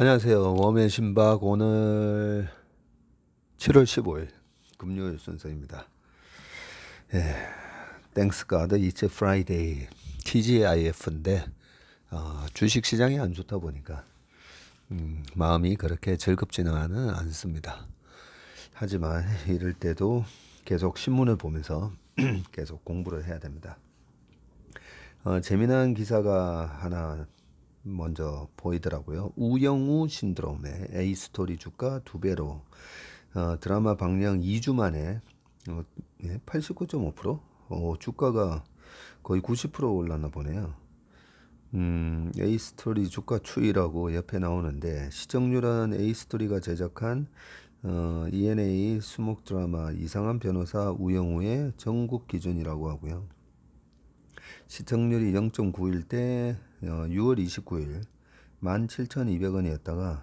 안녕하세요. 웜의 신박 오늘 7월 15일 금요일 순서입니다. 예, 땡스 가드 이츠 프라이데이 TGIF인데 주식 시장이 안 좋다 보니까 마음이 그렇게 즐겁지는 않습니다. 하지만 이럴 때도 계속 신문을 보면서 계속 공부를 해야 됩니다. 재미난 기사가 하나 먼저 보이더라고요. 우영우 신드롬의 A스토리 주가 2배로 드라마 방영 2주 만에 89.5%? 주가가 거의 90% 올랐나 보네요. A스토리 주가 추이라고 옆에 나오는데 시청률은 A스토리가 제작한 ENA 수목 드라마 이상한 변호사 우영우의 전국 기준이라고 하고요. 시청률이 0.9일 때 6월 29일 17,200원이었다가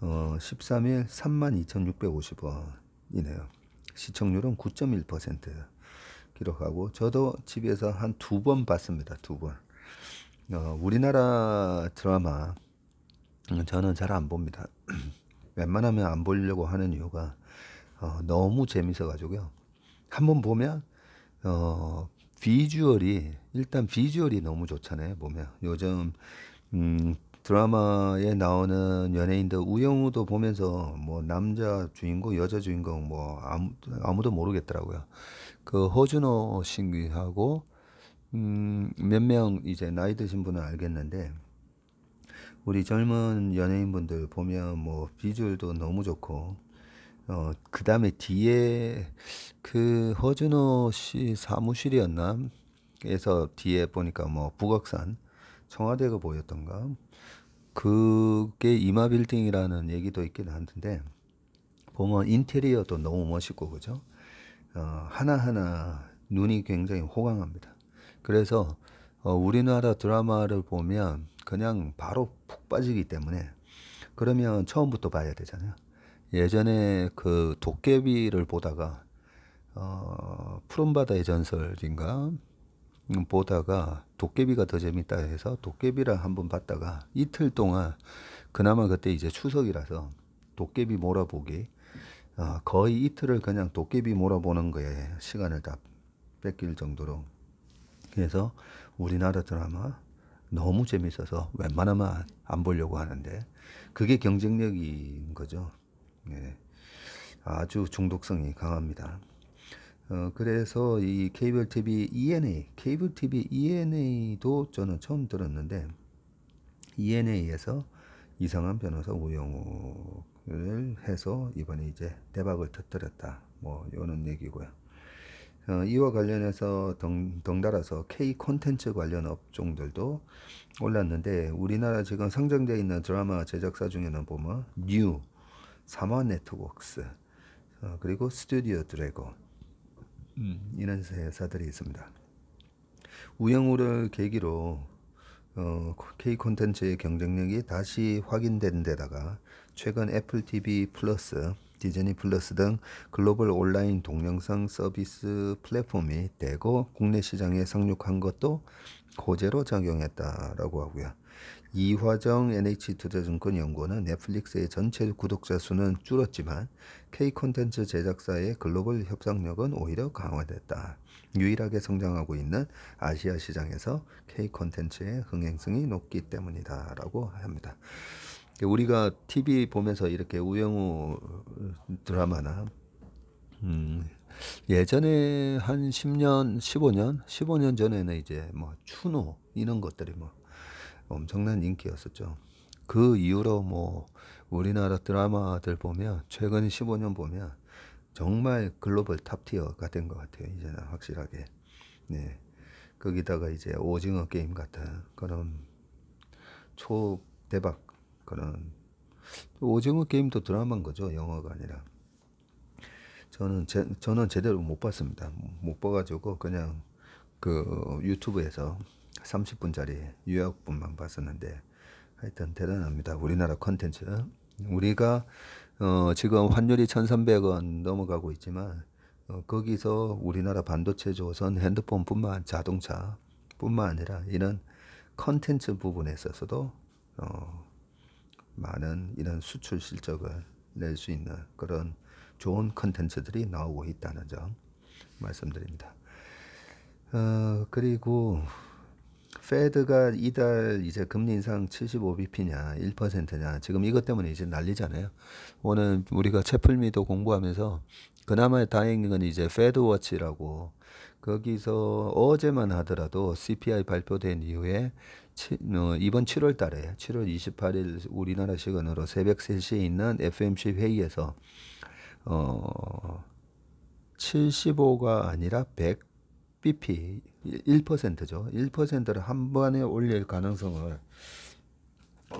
13일 32,650원이네요. 시청률은 9.1% 기록하고 저도 집에서 한 2번 봤습니다. 2번. 우리나라 드라마 저는 잘 안 봅니다. 웬만하면 안 보려고 하는 이유가 너무 재밌어 가지고요. 한번 보면 일단 비주얼이 너무 좋잖아요. 보면 요즘 드라마에 나오는 연예인들 우영우도 보면서 뭐 남자 주인공, 여자 주인공 뭐 아무도 모르겠더라고요. 그 허준호 씨하고 몇 명 이제 나이 드신 분은 알겠는데 우리 젊은 연예인분들 보면 뭐 비주얼도 너무 좋고 그 다음에 뒤에 그 허준호 씨 사무실이었나? 에서 뒤에 보니까 뭐 북악산 청와대가 보였던가? 그게 이마빌딩이라는 얘기도 있긴 한데, 보면 인테리어도 너무 멋있고, 그죠? 하나하나 눈이 굉장히 호강합니다. 그래서 우리나라 드라마를 보면 그냥 바로 푹 빠지기 때문에 그러면 처음부터 봐야 되잖아요. 예전에 그 도깨비를 보다가 푸른바다의 전설인가 보다가 도깨비가 더 재밌다 해서 도깨비를 한번 봤다가 이틀 동안 그나마 그때 이제 추석이라서 도깨비 몰아보기 거의 이틀을 그냥 도깨비 몰아보는 거에 시간을 다 뺏길 정도로 그래서 우리나라 드라마 너무 재밌어서 웬만하면 안 보려고 하는데 그게 경쟁력인 거죠. 예, 아주 중독성이 강합니다. 그래서 이 케이블 TV ENA, 케이블 TV ENA도 저는 처음 들었는데 ENA에서 이상한 변호사 우영우를 해서 이번에 이제 대박을 터뜨렸다. 뭐 이런 얘기고요. 이와 관련해서 덩달아서 K 콘텐츠 관련 업종들도 올랐는데 우리나라 지금 상장되어 있는 드라마 제작사 중에는 보면 뉴, 삼화 네트워크스, 그리고 스튜디오 드래곤 이런 회사들이 있습니다. 우영우를 계기로 K 콘텐츠의 경쟁력이 다시 확인된 데다가 최근 애플 TV 플러스, 디즈니 플러스 등 글로벌 온라인 동영상 서비스 플랫폼이 대거 국내 시장에 상륙한 것도 호재로 작용했다라고 하고요. 이화정 NH투자증권 연구원은 넷플릭스의 전체 구독자 수는 줄었지만 K 콘텐츠 제작사의 글로벌 협상력은 오히려 강화됐다. 유일하게 성장하고 있는 아시아 시장에서 K 콘텐츠의 흥행성이 높기 때문이다라고 합니다. 우리가 TV 보면서 이렇게 우영우 드라마나 예전에 한 10년, 15년 전에는 이제 뭐 추노 이런 것들이 뭐 엄청난 인기였었죠. 그 이후로 뭐 우리나라 드라마들 보면 최근 15년 보면 정말 글로벌 탑티어가 된 것 같아요. 이제는 확실하게. 네. 거기다가 이제 오징어 게임 같은 그런 초대박 그런 오징어 게임도 드라마인 거죠. 영화가 아니라. 저는 제대로 못 봤습니다. 못 봐가지고 그냥 그 유튜브에서 30분짜리 요약본만 봤었는데 하여튼 대단합니다. 우리나라 컨텐츠. 우리가 지금 환율이 1,300원 넘어가고 있지만 거기서 우리나라 반도체 조선 핸드폰뿐만 자동차뿐만 아니라 이런 컨텐츠 부분에 있어서도 많은 이런 수출 실적을 낼 수 있는 그런 좋은 컨텐츠들이 나오고 있다는 점 말씀드립니다. 그리고 페드가 이달 이제 금리 인상 75bp냐 1%냐 지금 이것 때문에 이제 난리잖아요. 오늘 우리가 채플미도 공부하면서 그나마 다행인 건 이제 페드워치라고 거기서 어제만 하더라도 CPI 발표된 이후에 이번 7월 달에 7월 28일 우리나라 시간으로 새벽 3시에 있는 FMC 회의에서 75가 아니라 100bp 1%죠. 1%를 한 번에 올릴 가능성을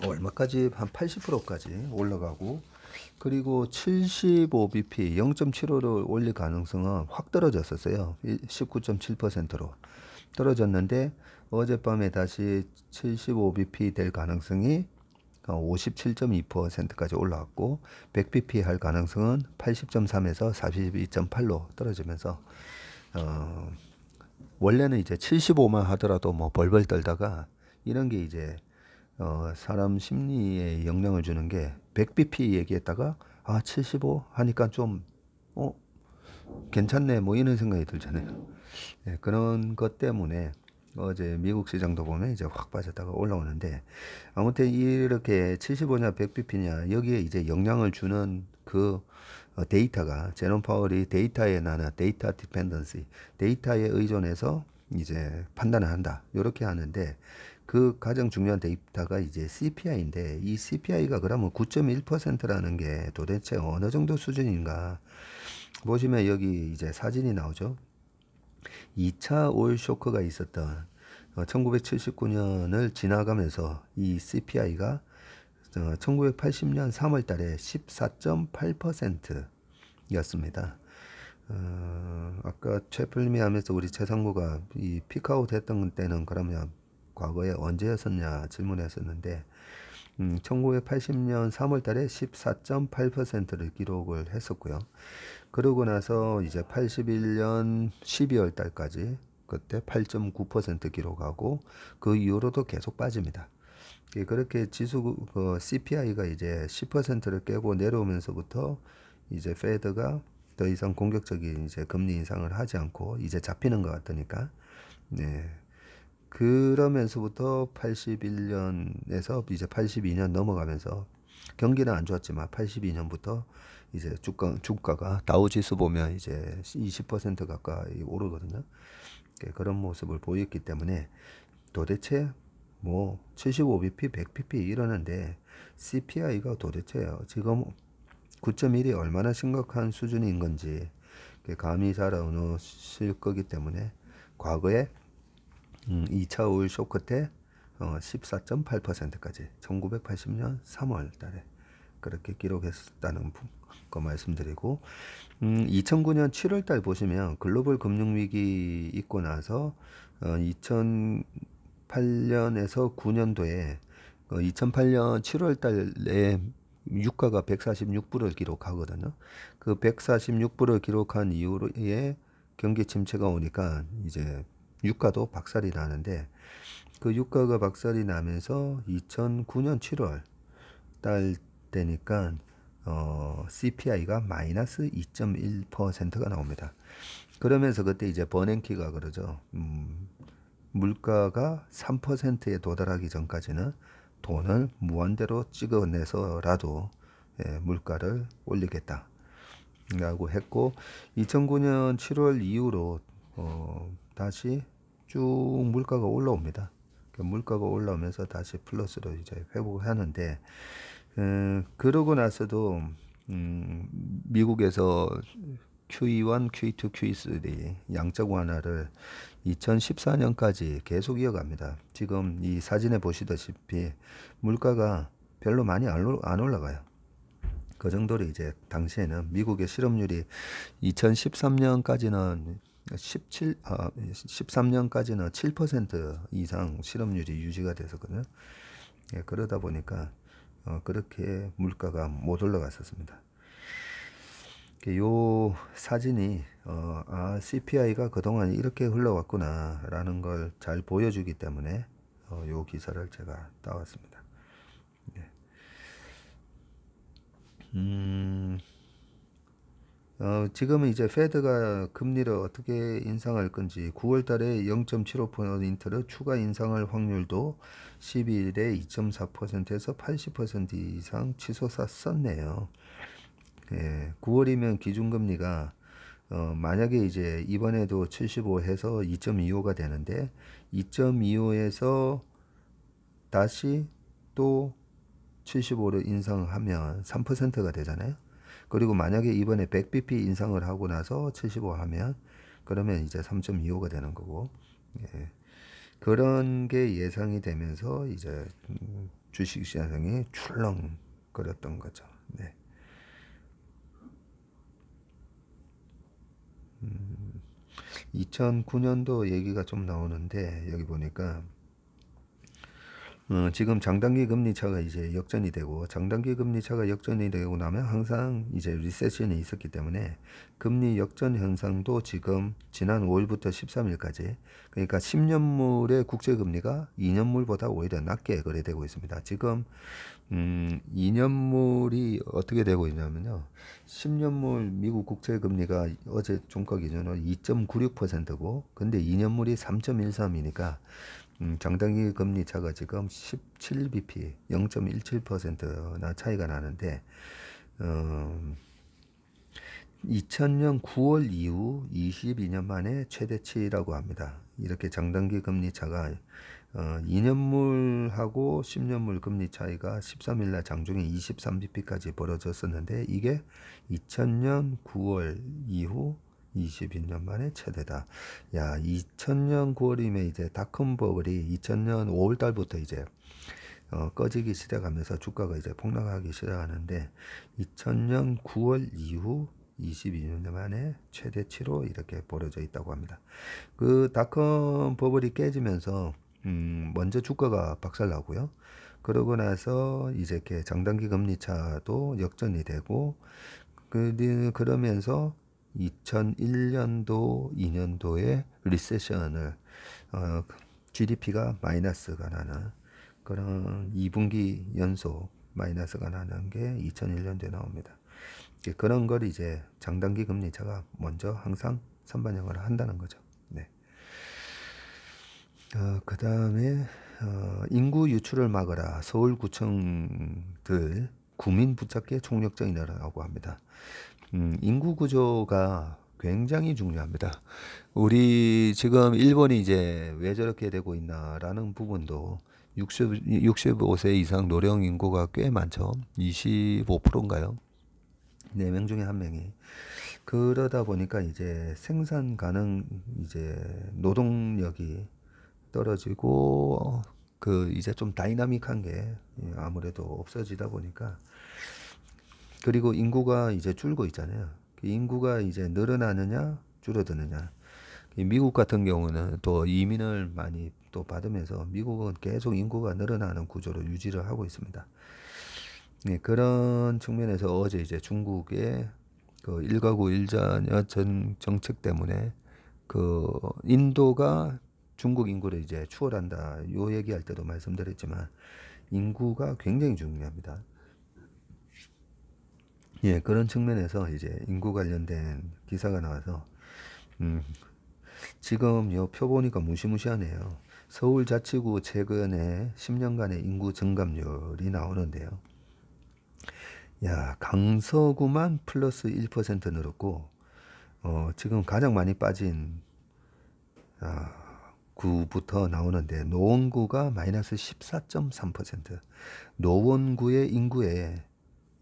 얼마까지 한 80%까지 올라가고 그리고 75bp 0.75를 올릴 가능성은 확 떨어졌었어요. 19.7%로 떨어졌는데 어젯밤에 다시 75bp 될 가능성이 57.2%까지 올라왔고 100bp 할 가능성은 80.3에서 42.8로 떨어지면서 원래는 이제 75만 하더라도 뭐 벌벌 떨다가 이런 게 이제 사람 심리에 영향을 주는 게 100bp 얘기했다가 75 하니까 좀 괜찮네 뭐 이런 생각이 들잖아요. 네, 그런 것 때문에 어제 미국 시장도 보면 이제 확 빠졌다가 올라오는데 아무튼 이렇게 75냐 100bp냐 여기에 이제 영향을 주는 그 데이터가 제롬 파월이 데이터에 나는 데이터 디펜던시 데이터에 의존해서 이제 판단을 한다 이렇게 하는데 그 가장 중요한 데이터가 이제 CPI인데 이 CPI가 그러면 9.1%라는 게 도대체 어느 정도 수준인가 보시면 여기 이제 사진이 나오죠. 2차 오일 쇼크가 있었던 1979년을 지나가면서 이 CPI가 1980년 3월 달에 14.8%였습니다. 아까 최플림이 하면서 우리 최상무가 이 피크아웃 했던 때는 그러면 과거에 언제였었냐 질문했었는데 1980년 3월 달에 14.8%를 기록을 했었고요. 그러고 나서 이제 81년 12월 달까지 그때 8.9% 기록하고 그 이후로도 계속 빠집니다. 그렇게 지수 CPI가 이제 10%를 깨고 내려오면서부터 이제 페드가 더 이상 공격적인 이제 금리 인상을 하지 않고 이제 잡히는 것 같으니까 네. 그러면서부터 81년에서 이제 82년 넘어가면서 경기는 안 좋았지만 82년부터 이제 주가가 다우지수 보면 이제 20% 가까이 오르거든요. 그런 모습을 보였기 때문에 도대체 뭐 75bp, 100bp 이러는데 CPI가 도대체 지금 9.1이 얼마나 심각한 수준인 건지 감이 잘 안 오실 거기 때문에 과거에 2차 오일 쇼크 때 14.8%까지 1980년 3월 달에 그렇게 기록했다는 거 말씀드리고 2009년 7월 달 보시면 글로벌 금융위기 있고 나서 2008년에서 9년도에 2008년 7월 달에 유가가 146불을 기록하거든요. 그 146불을 기록한 이후에 경기 침체가 오니까 이제 유가도 박살이 나는데 그 유가가 박살이 나면서 2009년 7월 달 되니까 CPI가 마이너스 2.1%가 나옵니다. 그러면서 그때 이제 버냉키가 그러죠. 물가가 3%에 도달하기 전까지는 돈을 무한대로 찍어내서라도 물가를 올리겠다. 라고 했고 2009년 7월 이후로 다시 쭉 물가가 올라옵니다. 물가가 올라오면서 다시 플러스로 이제 회복하는데 그러고 나서도 미국에서 QE1, QE2, QE3 양적 완화를 2014년까지 계속 이어갑니다. 지금 이 사진에 보시다시피 물가가 별로 많이 안 올라가요. 그 정도로 이제 당시에는 미국의 실업률이 2013년까지는 13년까지는 7% 이상 실업률이 유지가 됐었거든요. 그러다 보니까 그렇게 물가가 못 올라갔었습니다. 요 사진이 CPI가 그동안 이렇게 흘러왔구나 라는 걸 잘 보여주기 때문에 요 기사를 제가 따왔습니다. 음, 지금은 이제 페드가 금리를 어떻게 인상할 건지 9월 달에 0.75%를 추가 인상할 확률도 12일에 2.4%에서 80% 이상 치솟아 썼네요. 예, 9월이면 기준금리가 만약에 이제 이번에도 75 해서 2.25가 되는데 2.25에서 다시 또 75를 인상하면 3%가 되잖아요. 그리고 만약에 이번에 100bp 인상을 하고 나서 75 하면 그러면 이제 3.25가 되는 거고, 예. 그런 게 예상이 되면서 이제 주식 시장이 출렁거렸던 거죠. 네. 2009년도 얘기가 좀 나오는데 여기 보니까 지금 장단기 금리 차가 이제 역전이 되고, 장단기 금리 차가 역전이 되고 나면 항상 이제 리세션이 있었기 때문에 금리 역전 현상도 지금 지난 5일부터 13일까지, 그러니까 10년물의 국제 금리가 2년물보다 오히려 낮게 거래되고 있습니다. 지금 2년물이 어떻게 되고 있냐면요. 10년물 미국 국채 금리가 어제 종가 기준으로 2.96%고, 근데 2년물이 3.13이니까 장단기 금리 차가 지금 17bp, 0.17%나 차이가 나는데, 어, 2000년 9월 이후 22년 만에 최대치라고 합니다. 이렇게 장단기 금리 차가 2년물하고 10년물 금리 차이가 13일 날 장중에 23bp까지 벌어졌었는데 이게 2000년 9월 이후 22년 만에 최대다. 야, 2000년 9월이면 이제 닷컴 버블이 2000년 5월 달부터 이제 꺼지기 시작하면서 주가가 이제 폭락하기 시작하는데 2000년 9월 이후 22년 만에 최대치로 이렇게 벌어져 있다고 합니다. 그 닷컴 버블이 깨지면서 먼저 주가가 박살나고요. 그러고 나서 이제 이렇게 장단기 금리 차도 역전이 되고, 그러면서 2001년도, 2년도에 리세션을 GDP가 마이너스가 나는 그런 2분기 연속 마이너스가 나는 게 2001년도에 나옵니다. 그런 걸 이제 장단기 금리 차가 먼저 항상 선반영을 한다는 거죠. 네. 그 다음에 인구 유출을 막으라 서울구청들 구민 붙잡기에 총력전이라고 합니다. 인구 구조가 굉장히 중요합니다. 우리 지금 일본이 이제 왜 저렇게 되고 있나라는 부분도 65세 이상 노령 인구가 꽤 많죠. 25%인가요? 4명 중에 1명이. 그러다 보니까 이제 생산 가능 이제 노동력이 떨어지고 그 이제 좀 다이나믹한 게 아무래도 없어지다 보니까, 그리고 인구가 이제 줄고 있잖아요. 인구가 이제 늘어나느냐 줄어드느냐. 미국 같은 경우는 또 이민을 많이 또 받으면서 미국은 계속 인구가 늘어나는 구조를 유지를 하고 있습니다. 네, 그런 측면에서 어제 이제 중국의 그 일가구 일자녀 정책 때문에 그 인도가 중국 인구를 이제 추월한다, 요 얘기할 때도 말씀드렸지만 인구가 굉장히 중요합니다. 예, 그런 측면에서 이제 인구 관련된 기사가 나와서 음, 지금 요 표 보니까 무시무시하네요. 서울자치구 최근에 10년간의 인구 증감률이 나오는데요. 야, 강서구만 플러스 1% 늘었고, 지금 가장 많이 빠진 구부터 나오는데, 노원구가 마이너스 14.3%. 노원구의 인구에,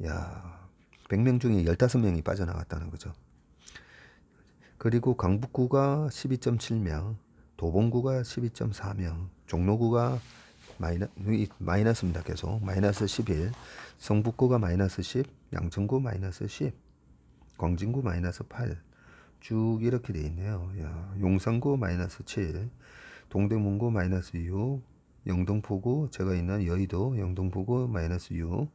야, 100명 중에 15명이 빠져나갔다는 거죠. 그리고 강북구가 12.7명, 도봉구가 12.4명, 종로구가 마이너스입니다. 계속 마이너스 11, 성북구가 마이너스 10, 양천구 마이너스 10, 광진구 마이너스 8, 쭉 이렇게 돼 있네요. 야, 용산구 마이너스 7, 동대문구 마이너스 6, 영등포구, 제가 있는 여의도 영등포구 마이너스 6,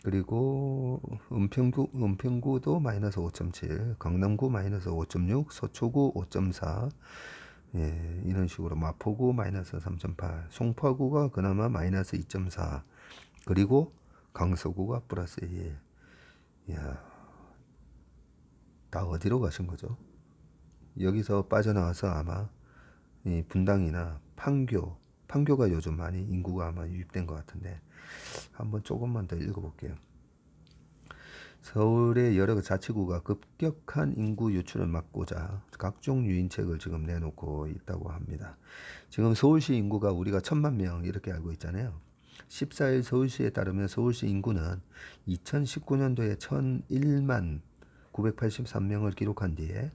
그리고 은평구도 마이너스 5.7, 강남구 마이너스 5.6, 서초구 5.4, 예, 이런 식으로 마포구 마이너스 3.8, 송파구가 그나마 마이너스 2.4, 그리고 강서구가 플러스 1. 이야, 다 어디로 가신 거죠? 여기서 빠져나와서 아마 이 분당이나 판교가 요즘 많이 인구가 아마 유입된 것 같은데 한번 조금만 더 읽어볼게요. 서울의 여러 자치구가 급격한 인구 유출을 막고자 각종 유인책을 지금 내놓고 있다고 합니다. 지금 서울시 인구가 우리가 1,000만 명 이렇게 알고 있잖아요. 14일 서울시에 따르면 서울시 인구는 2019년도에 1,001만 983명을 기록한 뒤에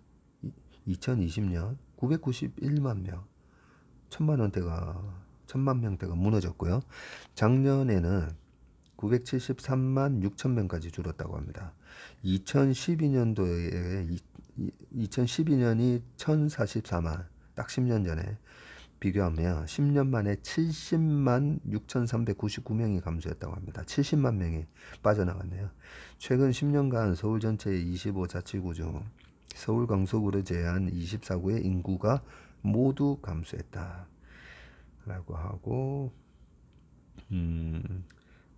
2020년 991만 명, 1,000만 명대가 무너졌고요. 작년에는 973만 6천 명까지 줄었다고 합니다. 2012년이 1,044만, 딱 10년 전에 비교하면 10년 만에 70만 6,399명이 감소했다고 합니다. 70만 명이 빠져나갔네요. 최근 10년간 서울 전체의 25자치구 중 서울 강서구를 제외한 24구의 인구가 모두 감소했다 라고 하고,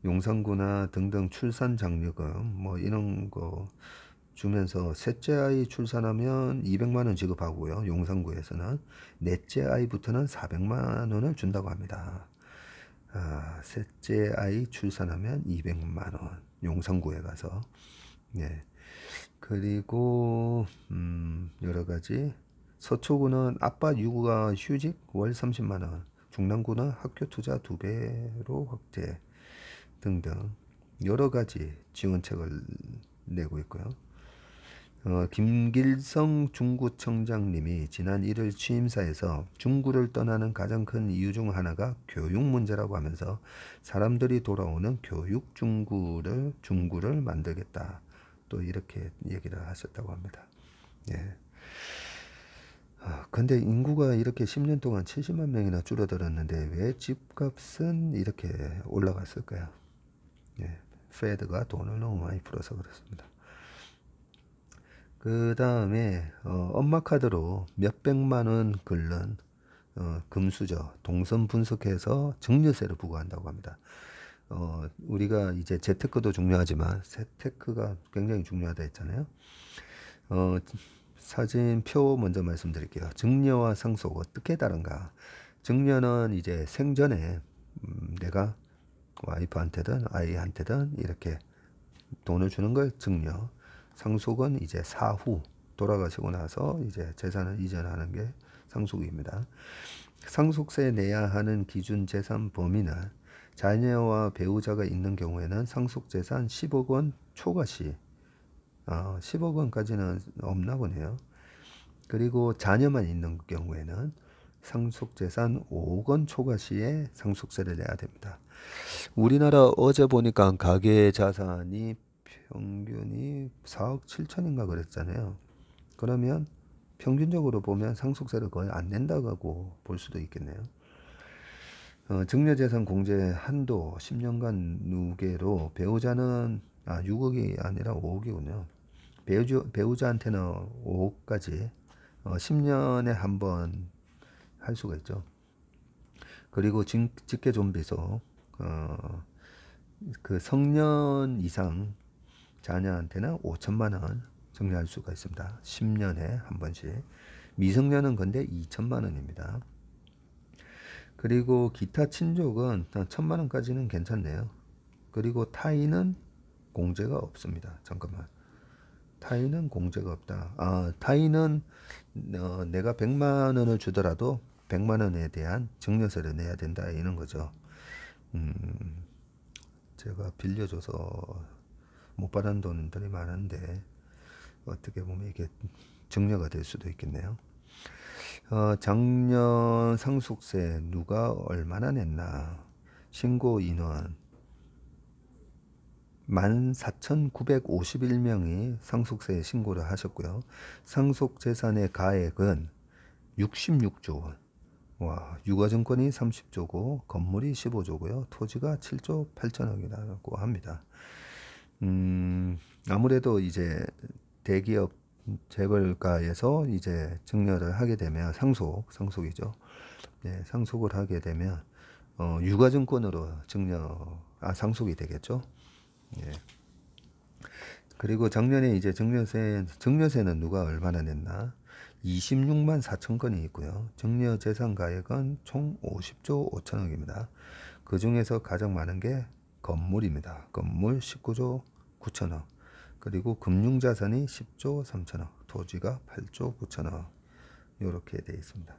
용산구나 등등 출산 장려금 뭐 이런 거 주면서 셋째 아이 출산하면 200만 원 지급하고요. 용산구에서는 넷째 아이부터는 400만 원을 준다고 합니다. 셋째 아이 출산하면 200만 원 용산구에 가서. 네. 그리고 여러 가지 서초구는 아빠 육아 휴직 월 30만 원, 중랑구는 학교 투자 2배로 확대 등등 여러 가지 지원책을 내고 있고요. 김길성 중구청장님이 지난 1일 취임사에서 중구를 떠나는 가장 큰 이유 중 하나가 교육 문제라고 하면서 사람들이 돌아오는 교육 중구를 만들겠다. 또 이렇게 얘기를 하셨다고 합니다. 예. 근데 인구가 이렇게 10년 동안 70만 명이나 줄어들었는데 왜 집값은 이렇게 올라갔을까요? 예. 페드가 돈을 너무 많이 풀어서 그렇습니다. 그 다음에 엄마 카드로 몇백만 원 긁는 금수저 동선 분석해서 증여세를 부과한다고 합니다. 우리가 이제 재테크도 중요하지만 세테크가 굉장히 중요하다 했잖아요. 사진표 먼저 말씀드릴게요. 증여와 상속 어떻게 다른가? 증여는 이제 생전에 내가 와이프한테든 아이한테든 이렇게 돈을 주는 걸 증여. 상속은 이제 사후 돌아가시고 나서 이제 재산을 이전하는 게 상속입니다. 상속세 내야 하는 기준 재산 범위는 자녀와 배우자가 있는 경우에는 상속재산 10억 원 초과 시 10억 원까지는 없나 보네요. 그리고 자녀만 있는 경우에는 상속재산 5억 원 초과 시에 상속세를 내야 됩니다. 우리나라 어제 보니까 가계 자산이 평균이 4억 7천인가 그랬잖아요. 그러면 평균적으로 보면 상속세를 거의 안 낸다고 볼 수도 있겠네요. 증여재산 공제 한도 10년간 누계로 배우자는 6억이 아니라 5억이군요. 배우자한테는 5억까지 10년에 한 번 할 수가 있죠. 그리고 직계존비속 그 성년 이상 자녀한테는 5천만 원 증여할 수가 있습니다. 10년에 한 번씩. 미성년은 근데 2천만 원입니다. 그리고 기타 친족은 1,000만 원까지는 괜찮네요. 그리고 타인은 공제가 없습니다. 잠깐만. 타인은 공제가 없다. 타인은 내가 100만 원을 주더라도 100만 원에 대한 증여세를 내야 된다 이런 거죠. 제가 빌려줘서 못 받은 돈들이 많은데 어떻게 보면 이게 증여가 될 수도 있겠네요. 작년 상속세 누가 얼마나 냈나? 신고 인원 14,951명이 상속세 신고를 하셨고요. 상속재산의 가액은 66조 원. 와, 유가증권이 30조고 건물이 15조고요. 토지가 7조 8천억이라고 합니다. 아무래도 이제 대기업 재벌가에서 이제 증여를 하게 되면 상속이죠. 네, 상속을 하게 되면 유가증권으로 상속이 되겠죠. 예. 그리고 작년에 이제 증여세는 누가 얼마나 냈나? 26만 4천 건이 있고요. 증여 재산 가액은 총 50조 5천억입니다. 그 중에서 가장 많은 게 건물입니다. 건물 19조 9천억. 그리고 금융자산이 10조 3천억. 토지가 8조 9천억. 이렇게 되어 있습니다.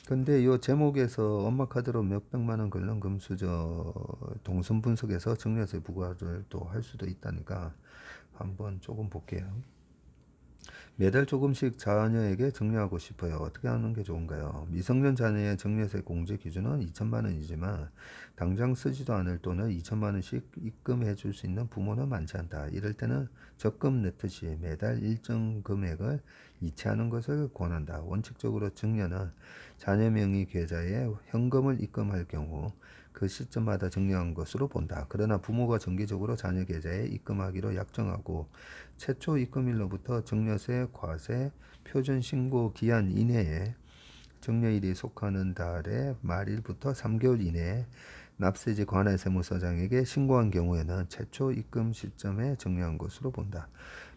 근데 요 제목에서 엄마 카드로 몇백만 원 걸는 금수저 동선 분석해서 증여세 부과를 또 할 수도 있다니까 한번 조금 볼게요. 매달 조금씩 자녀에게 증여하고 싶어요. 어떻게 하는 게 좋은가요? 미성년 자녀의 증여세 공제 기준은 2천만 원이지만 당장 쓰지도 않을 돈을 2천만 원씩 입금해 줄 수 있는 부모는 많지 않다. 이럴 때는 적금 넣듯이 매달 일정 금액을 이체하는 것을 권한다. 원칙적으로 증여는 자녀 명의 계좌에 현금을 입금할 경우 그 시점마다 증여한 것으로 본다. 그러나 부모가 정기적으로 자녀 계좌에 입금하기로 약정하고 최초 입금일로부터 증여세, 과세, 표준 신고 기한 이내에 증여일이 속하는 달의 말일부터 3개월 이내에 납세지 관할 세무서장에게 신고한 경우에는 최초 입금 시점에 증여한 것으로 본다.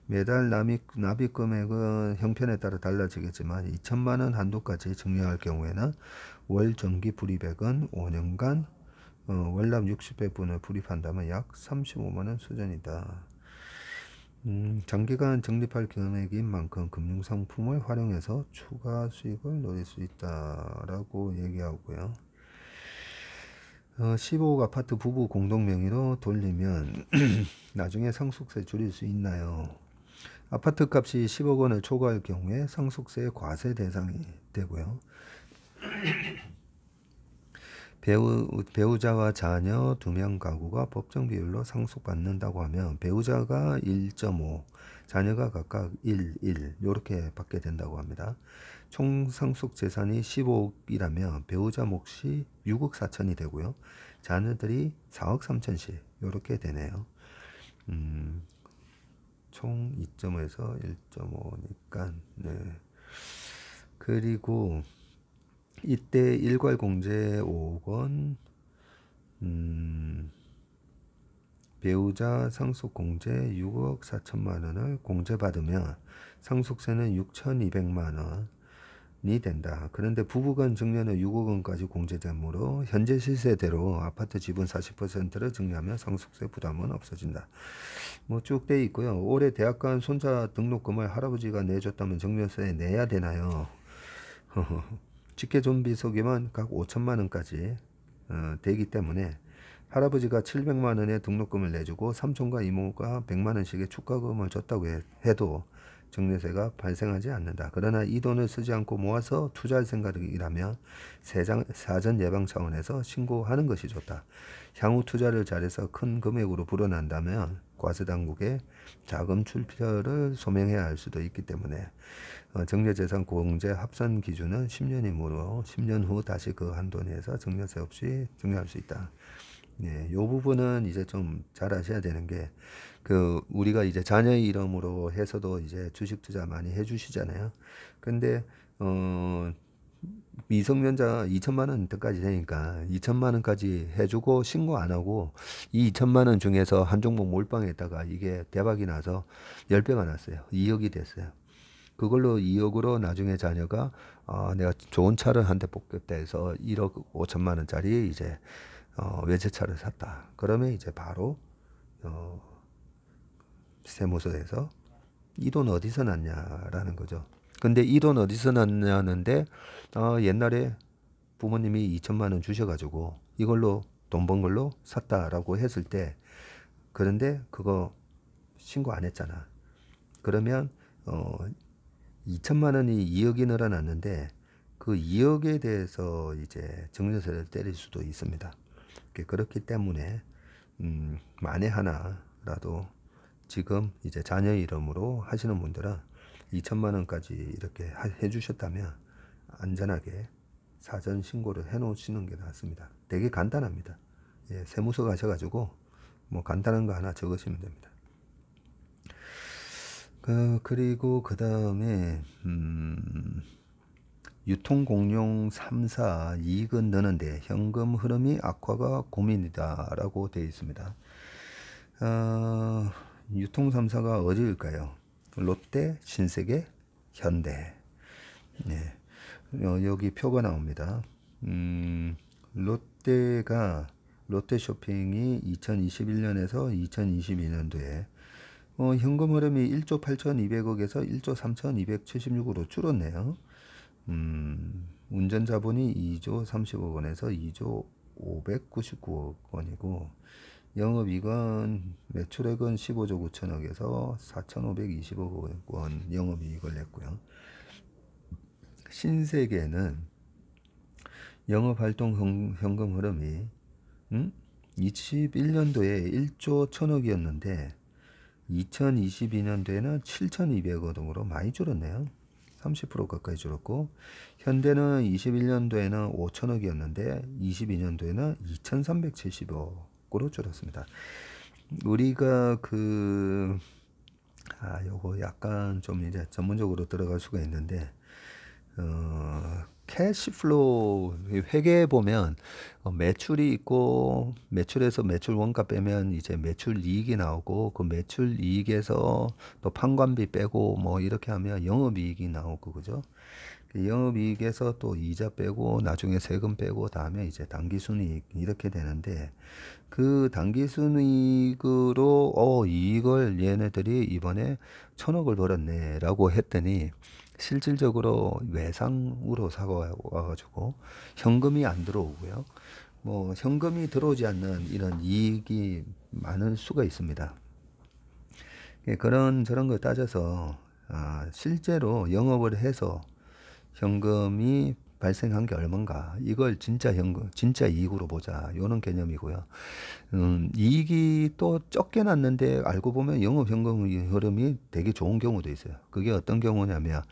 매달 납입 금액은 형편에 따라 달라지겠지만 2천만 원 한도까지 증여할 경우에는 월 정기 불입액은 5년간 월납 60회분을 불입한다면 약 35만 원 수준이다. 장기간 적립할 금액인 만큼 금융상품을 활용해서 추가 수익을 노릴 수 있다라고 얘기하고요. 15억 아파트 부부 공동명의로 돌리면 나중에 상속세 줄일 수 있나요? 아파트 값이 10억 원을 초과할 경우에 상속세 과세 대상이 되고요. 배우자와 자녀 2명 가구가 법정 비율로 상속받는다고 하면 배우자가 1.5, 자녀가 각각 1, 1 이렇게 받게 된다고 합니다. 총 상속 재산이 15억이라면 배우자 몫이 6억 4천이 되고요. 자녀들이 4억 3천씩 이렇게 되네요. 총 2.5에서 1.5니까 네. 그리고 이때 일괄 공제 5억 원, 배우자 상속 공제 6억 4천만 원을 공제받으면 상속세는 6,200만 원이 된다. 그런데 부부간 증여는 6억 원까지 공제되므로 현재 시세대로 아파트 지분 40%를 증여하면 상속세 부담은 없어진다. 뭐 쭉 돼 있고요. 올해 대학 간 손자 등록금을 할아버지가 내줬다면 증여세 내야 되나요? 직계 좀비 속이면 각 5천만 원까지 되기 때문에 할아버지가 700만 원의 등록금을 내주고 삼촌과 이모가 100만 원씩의 축가금을 줬다고 해도 증여세가 발생하지 않는다. 그러나 이 돈을 쓰지 않고 모아서 투자할 생각이라면 사전 예방 차원에서 신고하는 것이 좋다. 향후 투자를 잘해서 큰 금액으로 불어난다면 과세당국에 자금 출처를 소명해야 할 수도 있기 때문에 증여재산 공제 합산 기준은 10년이므로 10년 후 다시 그 한도 내에서 증여세 없이 증여할 수 있다. 네, 요 부분은 이제 좀 잘 아셔야 되는 게, 우리가 이제 자녀의 이름으로 해서도 이제 주식 투자 많이 해주시잖아요. 근데, 미성년자 2천만 원까지 되니까 2천만 원까지 해주고 신고 안 하고 이 2천만 원 중에서 한 종목 몰빵했다가 이게 대박이 나서 10배가 났어요. 2억이 됐어요. 그걸로 2억으로 나중에 자녀가 내가 좋은 차를 한 대 뽑겠다 해서 1억 5천만 원짜리 이제 외제차를 샀다. 그러면 이제 바로 세무서에서 이 돈 어디서 났냐라는 거죠. 근데 이 돈 어디서 났냐는데 옛날에 부모님이 2천만 원 주셔가지고 이걸로 돈 번 걸로 샀다라고 했을 때, 그런데 그거 신고 안 했잖아. 그러면 2천만 원이 2억이 늘어났는데 그 2억에 대해서 이제 증여세를 때릴 수도 있습니다. 그렇기 때문에 만에 하나라도 지금 이제 자녀 이름으로 하시는 분들은 2천만 원까지 이렇게 해주셨다면 안전하게 사전 신고를 해 놓으시는 게 낫습니다. 되게 간단합니다. 예, 세무서 가셔가지고 뭐 간단한 거 하나 적으시면 됩니다. 그리고 그 다음에 유통공룡 3사 이익은 느는데 현금 흐름이 악화가 고민이다 라고 되어 있습니다. 유통 3사가 어디일까요? 롯데, 신세계, 현대. 네. 여기 표가 나옵니다. 롯데가 롯데쇼핑이 2021년에서 2022년도에 현금 흐름이 1조 8,200억에서 1조 3,276으로 줄었네요. 운전 자본이 2조 30억 원에서 2조 599억 원이고 영업이익은 매출액은 15조 9천억에서 4,520억 원 영업이익을 냈고요. 신세계는 영업활동 현금 흐름이 21년도에 1조 1천억이었는데 2022년도에는 7,200억 원으로 많이 줄었네요. 30% 가까이 줄었고 현대는 21년도에는 5천억이었는데 22년도에는 2,370억으로 줄었습니다. 우리가 요거 약간 좀 이제 전문적으로 들어갈 수가 있는데 캐시플로우 회계에 보면 매출이 있고 매출에서 매출 원가 빼면 이제 매출 이익이 나오고 그 매출 이익에서 또 판관비 빼고 뭐 이렇게 하면 영업이익이 나오고 그죠? 그 영업이익에서 또 이자 빼고 나중에 세금 빼고 다음에 이제 당기순이익 이렇게 되는데 그 당기순이익으로 이걸 얘네들이 이번에 1,000억을 벌었네라고 했더니 실질적으로 외상으로 사고 와가지고 현금이 안 들어오고요. 뭐 현금이 들어오지 않는 이런 이익이 많을 수가 있습니다. 그런 저런 걸 따져서 실제로 영업을 해서 현금이 발생한 게 얼마인가 이걸 진짜 현금 진짜 이익으로 보자 요런 개념이고요. 이익이 또 적게 났는데 알고 보면 영업 현금 흐름이 되게 좋은 경우도 있어요. 그게 어떤 경우냐면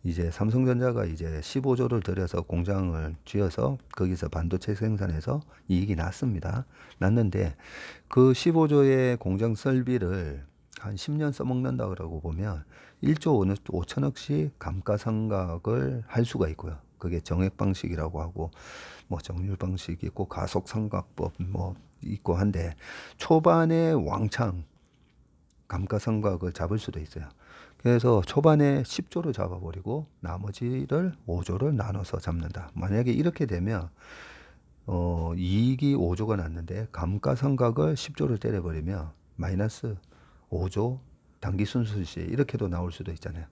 이제 삼성전자가 이제 15조를 들여서 공장을 쥐어서 거기서 반도체 생산해서 이익이 났습니다. 났는데 그 15조의 공장 설비를 한 10년 써먹는다 그러고 보면 1조 5천억씩 감가상각을 할 수가 있고요. 그게 정액 방식이라고 하고 뭐 정률 방식이 있고 가속상각법 뭐 있고 한데 초반에 왕창 감가상각을 잡을 수도 있어요. 그래서 초반에 10조를 잡아버리고 나머지를 5조를 나눠서 잡는다. 만약에 이렇게 되면 이익이 5조가 났는데 감가상각을 10조를 때려버리면 마이너스 5조 당기순수시 이렇게도 나올 수도 있잖아요.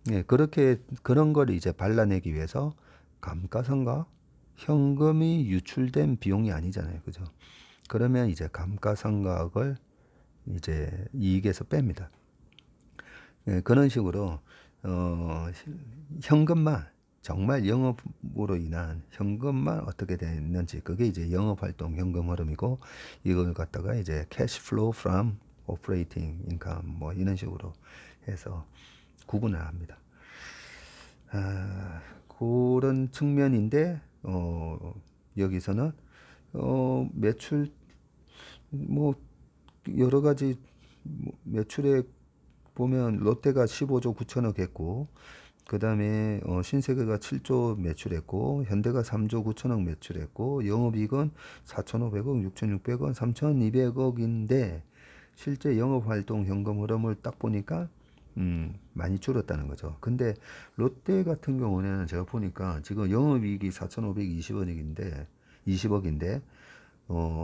예, 그렇게 그런 걸 이제 발라내기 위해서 감가상각 현금이 유출된 비용이 아니잖아요. 그죠? 그러면 이제 감가상각을 이제 이익에서 뺍니다. 예, 그런 식으로 현금만 정말 영업으로 인한 현금만 어떻게 됐는지 그게 이제 영업활동 현금 흐름이고 이걸 갖다가 이제 cash flow from operating income 뭐 이런 식으로 해서 구분을 합니다. 그런 측면인데 여기서는 매출 뭐 여러 가지 매출액 보면 롯데가 15조 9천억 했고 그 다음에 신세계가 7조 매출했고 현대가 3조 9천억 매출했고 영업이익은 4,500억 6,600원 3,200억인데 실제 영업활동 현금 흐름을 딱 보니까 많이 줄었다는 거죠. 근데 롯데 같은 경우는 제가 보니까 지금 영업이익이 4,520원인데 20억인데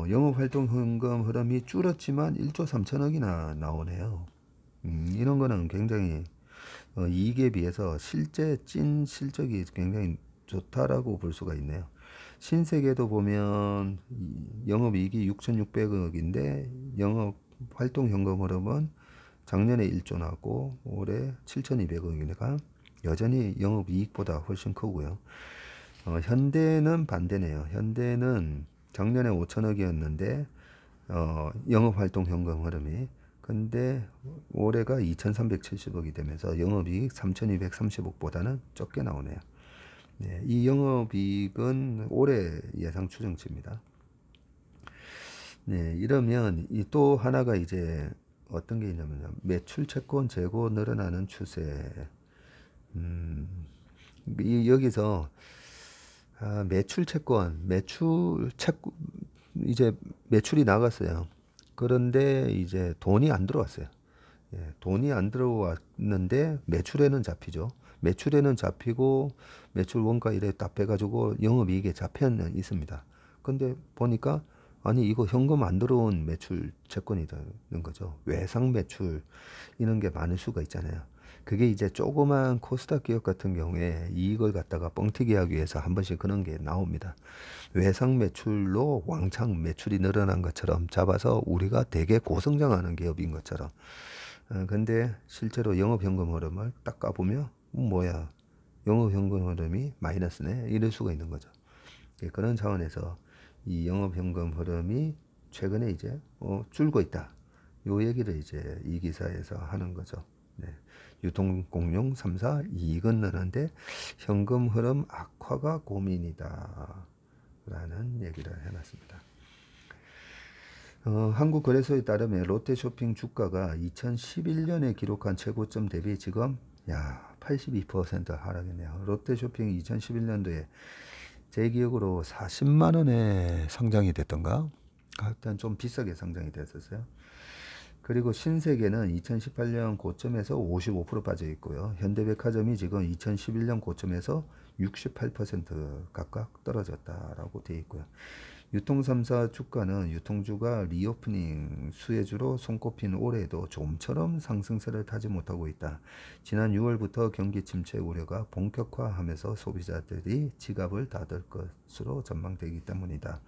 영업활동 현금 흐름이 줄었지만 1조 3천억이나 나오네요. 이런 거는 굉장히 이익에 비해서 실제 찐 실적이 굉장히 좋다라고 볼 수가 있네요. 신세계도 보면 영업이익이 6,600억인데 영업활동 현금 흐름은 작년에 1조 나왔고 올해 7,200억이니까 여전히 영업이익보다 훨씬 크고요. 현대는 반대네요. 현대는 작년에 5천억이었는데 영업활동 현금 흐름이 근데 올해가 2,370억이 되면서 영업이익 3,230억보다는 적게 나오네요. 네, 이 영업이익은 올해 예상 추정치입니다. 네, 이러면 또 하나가 이제 어떤 게 있냐면요. 매출 채권 재고 늘어나는 추세. 여기서 매출 채권, 이제 매출이 나갔어요. 그런데 이제 돈이 안 들어왔어요. 예, 돈이 안 들어왔는데 매출에는 잡히죠. 매출에는 잡히고 매출 원가 이래 딱 빼가지고 영업이익에 잡혀 있습니다. 근데 보니까 아니 이거 현금 안 들어온 매출 채권이 되는 거죠. 외상 매출 이런 게 많을 수가 있잖아요. 그게 이제 조그만 코스닥 기업 같은 경우에 이익을 갖다가 뻥튀기 하기 위해서 한 번씩 그런 게 나옵니다. 외상 매출로 왕창 매출이 늘어난 것처럼 잡아서 우리가 되게 고성장하는 기업인 것처럼. 근데 실제로 영업현금 흐름을 딱 까보면 뭐야 영업현금 흐름이 마이너스네 이럴 수가 있는 거죠. 예, 그런 차원에서 이 영업현금 흐름이 최근에 이제 줄고 있다. 요 얘기를 이제 이 기사에서 하는 거죠. 네. 유통공룡 3사 이익은 느는데 현금 흐름 악화가 고민이다. 라는 얘기를 해놨습니다. 한국거래소에 따르면 롯데쇼핑 주가가 2011년에 기록한 최고점 대비 지금 82% 하락했네요. 롯데쇼핑 2011년도에 제 기억으로 40만 원에 상장이 됐던가? 하여튼 좀 비싸게 상장이 됐었어요. 그리고 신세계는 2018년 고점에서 55% 빠져 있고요. 현대백화점이 지금 2011년 고점에서 68% 각각 떨어졌다라고 되어 있고요. 유통 3사 주가는 유통주가 리오프닝 수혜주로 손꼽힌 올해에도 좀처럼 상승세를 타지 못하고 있다. 지난 6월부터 경기 침체 우려가 본격화하면서 소비자들이 지갑을 닫을 것으로 전망되기 때문이다.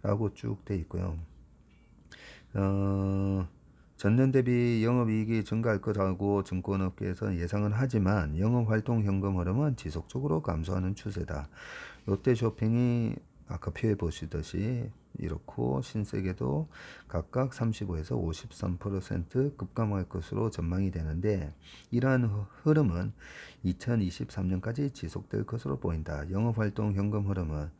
라고 쭉 되어 있고요. 전년 대비 영업이익이 증가할 것이라고 증권업계에서 예상은 하지만 영업활동 현금 흐름은 지속적으로 감소하는 추세다. 롯데쇼핑이 아까 표해 보시듯이 이렇고 신세계도 각각 35에서 53% 급감할 것으로 전망이 되는데 이러한 흐름은 2023년까지 지속될 것으로 보인다. 영업활동 현금 흐름은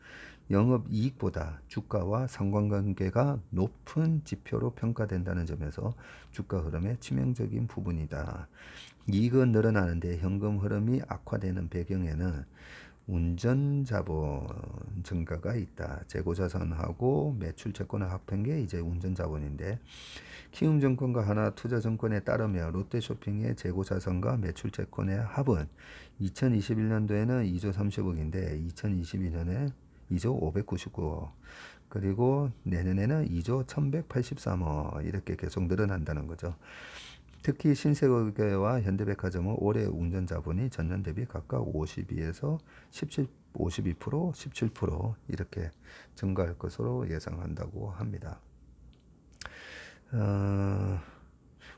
영업이익보다 주가와 상관관계가 높은 지표로 평가된다는 점에서 주가 흐름의 치명적인 부분이다. 이익은 늘어나는데 현금 흐름이 악화되는 배경에는 운전자본 증가가 있다. 재고자산하고 매출채권을 합한 게 이제 운전자본인데 키움증권과 하나투자증권에 따르면 롯데쇼핑의 재고자산과 매출채권의 합은 2021년도에는 2조 30억인데 2022년에 2조 599억 그리고 내년에는 2조 1183억 이렇게 계속 늘어난다는 거죠. 특히 신세계와 현대백화점은 올해 운전자본이 전년 대비 각각 52에서 17, 52%, 17% 이렇게 증가할 것으로 예상한다고 합니다.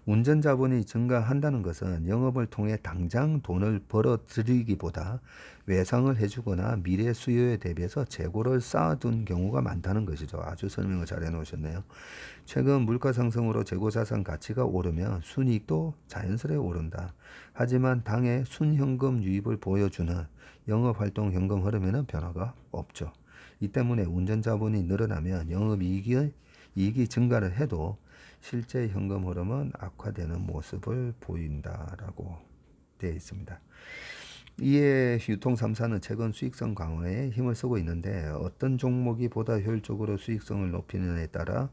운전자본이 증가한다는 것은 영업을 통해 당장 돈을 벌어들이기보다 외상을 해주거나 미래 수요에 대비해서 재고를 쌓아둔 경우가 많다는 것이죠. 아주 설명을 잘 해놓으셨네요. 최근 물가 상승으로 재고자산 가치가 오르면 순이익도 자연스레 오른다. 하지만 당의 순현금 유입을 보여주는 영업활동 현금 흐름에는 변화가 없죠. 이 때문에 운전자본이 늘어나면 영업이익이 증가를 해도 실제 현금 흐름은 악화되는 모습을 보인다라고 되어 있습니다. 이에 유통 3사는 최근 수익성 강화에 힘을 쓰고 있는데 어떤 종목이 보다 효율적으로 수익성을 높이느냐에 따라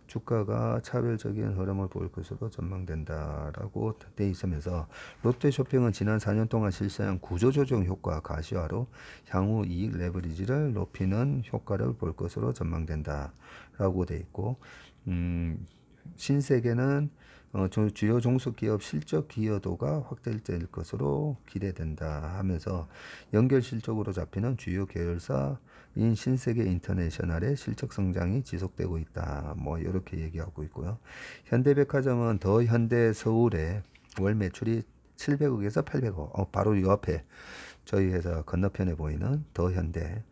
주가가 차별적인 흐름을 보일 것으로 전망된다라고 되어 있으면서 롯데쇼핑은 지난 4년 동안 실시한 구조조정 효과 가시화로 향후 이익 레버리지를 높이는 효과를 볼 것으로 전망된다라고 되어 있고 신세계는 주요 종속기업 실적 기여도가 확대될 것으로 기대된다 하면서 연결 실적으로 잡히는 주요 계열사인 신세계 인터내셔널의 실적 성장이 지속되고 있다. 뭐 이렇게 얘기하고 있고요. 현대백화점은 더 현대 서울의 월 매출이 700억에서 800억. 바로 이 앞에 저희 회사 건너편에 보이는 더 현대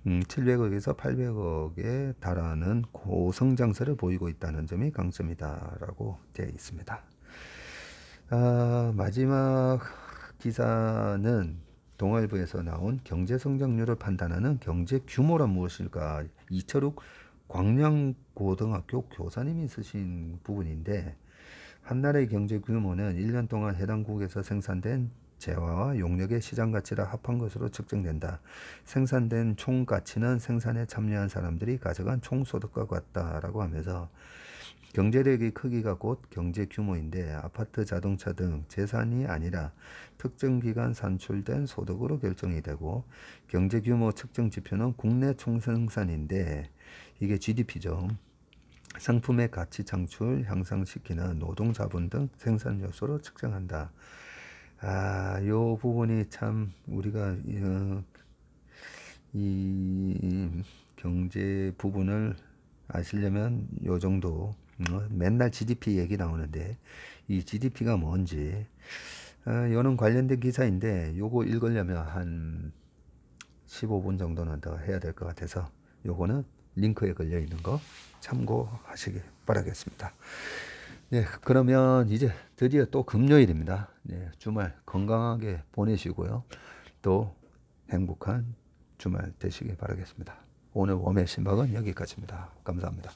700억에서 800억에 달하는 고성장세를 보이고 있다는 점이 강점이다라고 되어 있습니다. 마지막 기사는 동아일보에서 나온 경제성장률을 판단하는 경제 규모란 무엇일까? 이철욱 광양고등학교 교사님이 쓰신 부분인데 한나라의 경제 규모는 1년 동안 해당 국에서 생산된 재화와 용역의 시장 가치를 합한 것으로 측정된다. 생산된 총 가치는 생산에 참여한 사람들이 가져간 총 소득과 같다라고 하면서 경제력의 크기가 곧 경제 규모인데 아파트, 자동차 등 재산이 아니라 특정 기간 산출된 소득으로 결정이 되고 경제 규모 측정 지표는 국내 총생산인데 이게 GDP죠. 상품의 가치 창출 향상시키는 노동 자본 등 생산 요소로 측정한다. 요 부분이 참 우리가 이 경제 부분을 아시려면 요 정도 맨날 GDP 얘기 나오는데 이 GDP가 뭔지 요는 관련된 기사인데 요거 읽으려면 한 15분 정도는 더 해야 될 것 같아서 요거는 링크에 걸려 있는 거 참고하시기 바라겠습니다. 네, 그러면 이제 드디어 또 금요일입니다. 네, 주말 건강하게 보내시고요. 또 행복한 주말 되시길 바라겠습니다. 오늘 웜의 신박은 여기까지입니다. 감사합니다.